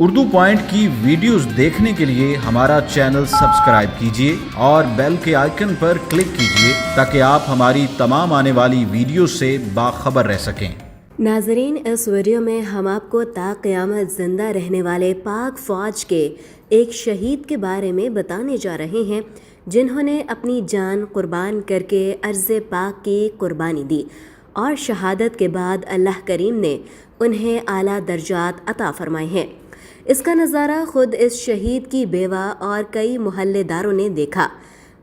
Urdu point کی videos دیکھنے کے لیے ہمارا چینل سبسکرائب کیجیے اور بیل کے آئیکن پر کلک کیجیے تاکہ آپ ہماری تمام آنے والی ویڈیوز سے باخبر رہ سکیں۔ ناظرین، اس ویڈیو میں ہم آپ کو تا قیامت زندہ رہنے والے پاک فوج کے ایک شہید کے بارے میں بتانے جا رہے ہیں جنہوں نے اپنی جان قربان کر کے عرض پاک کی قربانی دی اور شہادت کے بعد اللہ کریم نے انہیں اعلیٰ درجات عطا فرمائے ہیں۔ اس کا نظارہ خود اس شہید کی بیوہ اور کئی محلے داروں نے دیکھا۔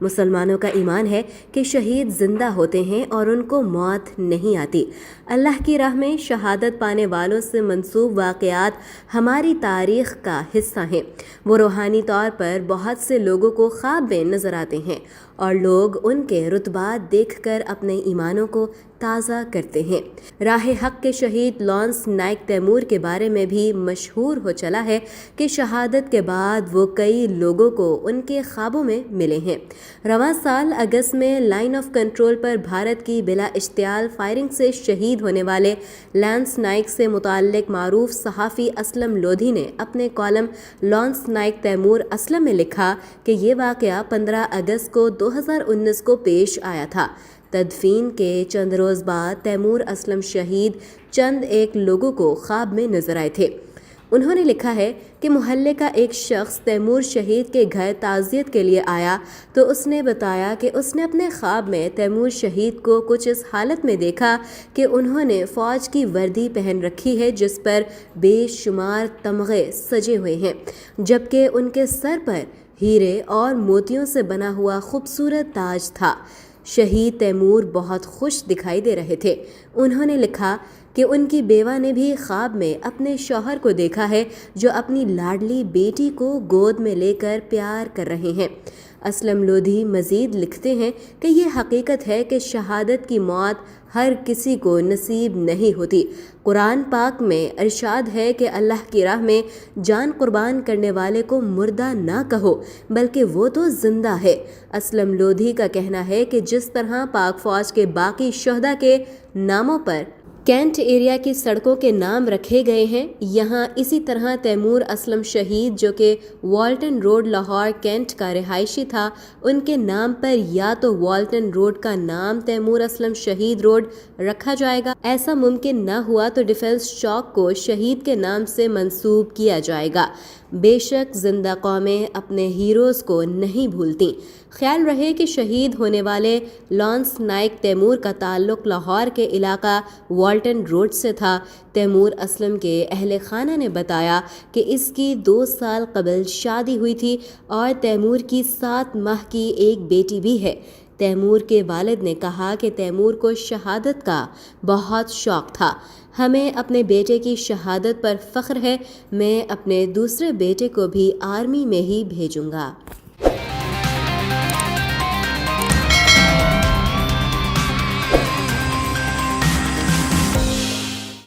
مسلمانوں کا ایمان ہے کہ شہید زندہ ہوتے ہیں اور ان کو موت نہیں آتی۔ اللہ کی راہ میں شہادت پانے والوں سے منسوب واقعات ہماری تاریخ کا حصہ ہیں۔ وہ روحانی طور پر بہت سے لوگوں کو خواب میں نظر آتے ہیں اور لوگ ان کے رتبات دیکھ کر اپنے ایمانوں کو تازہ کرتے ہیں۔ راہ حق کے شہید لانس نائک تیمور کے بارے میں بھی مشہور ہو چلا ہے کہ شہادت کے بعد وہ کئی لوگوں کو ان کے خوابوں میں ملے ہیں۔ رواں سال اگست میں لائن آف کنٹرول پر بھارت کی بلا اشتعال فائرنگ سے شہید ہونے والے لانس نائک سے متعلق معروف صحافی اسلم لودھی نے اپنے کالم لانس نائک تیمور اسلم میں لکھا کہ یہ واقعہ 15 اگست کو 2019 کو پیش آیا تھا۔ تدفین کے چند روز بعد تیمور اسلم شہید چند ایک لوگوں کو خواب میں نظر آئے تھے۔ انہوں نے لکھا ہے کہ محلے کا ایک شخص تیمور شہید کے گھر تعزیت کے لیے آیا تو اس نے بتایا کہ اس نے اپنے خواب میں تیمور شہید کو کچھ اس حالت میں دیکھا کہ انہوں نے فوج کی وردی پہن رکھی ہے جس پر بے شمار تمغے سجے ہوئے ہیں، جبکہ ان کے سر پر ہیرے اور موتیوں سے بنا ہوا خوبصورت تاج تھا۔ شہید تیمور بہت خوش دکھائی دے رہے تھے۔ انہوں نے لکھا کہ ان کی بیوہ نے بھی خواب میں اپنے شوہر کو دیکھا ہے جو اپنی لاڈلی بیٹی کو گود میں لے کر پیار کر رہے ہیں۔ اسلم لودھی مزید لکھتے ہیں کہ یہ حقیقت ہے کہ شہادت کی موت ہر کسی کو نصیب نہیں ہوتی۔ قرآن پاک میں ارشاد ہے کہ اللہ کی راہ میں جان قربان کرنے والے کو مردہ نہ کہو بلکہ وہ تو زندہ ہے۔ اسلم لودھی کا کہنا ہے کہ جس طرح پاک فوج کے باقی شہداء کے ناموں پر کینٹ ایریا کی سڑکوں کے نام رکھے گئے ہیں، یہاں اسی طرح تیمور اسلم شہید جو کہ والٹن روڈ لاہور کینٹ کا رہائشی تھا، ان کے نام پر یا تو والٹن روڈ کا نام تیمور اسلم شہید روڈ رکھا جائے گا، ایسا ممکن نہ ہوا تو ڈیفنس چوک کو شہید کے نام سے منسوب کیا جائے گا۔ بے شک زندہ قومیں اپنے ہیروز کو نہیں بھولتیں۔ خیال رہے کہ شہید ہونے والے لانس نائک تیمور کا تعلق لاہور کے علاقہ والٹن روڈ سے تھا۔ تیمور اسلم کے اہل خانہ نے بتایا کہ اس کی 2 سال قبل شادی ہوئی تھی اور تیمور کی 7 ماہ کی ایک بیٹی بھی ہے۔ تیمور کے والد نے کہا کہ تیمور کو شہادت کا بہت شوق تھا۔ ہمیں اپنے بیٹے کی شہادت پر فخر ہے، میں اپنے دوسرے بیٹے کو بھی آرمی میں ہی بھیجوں گا۔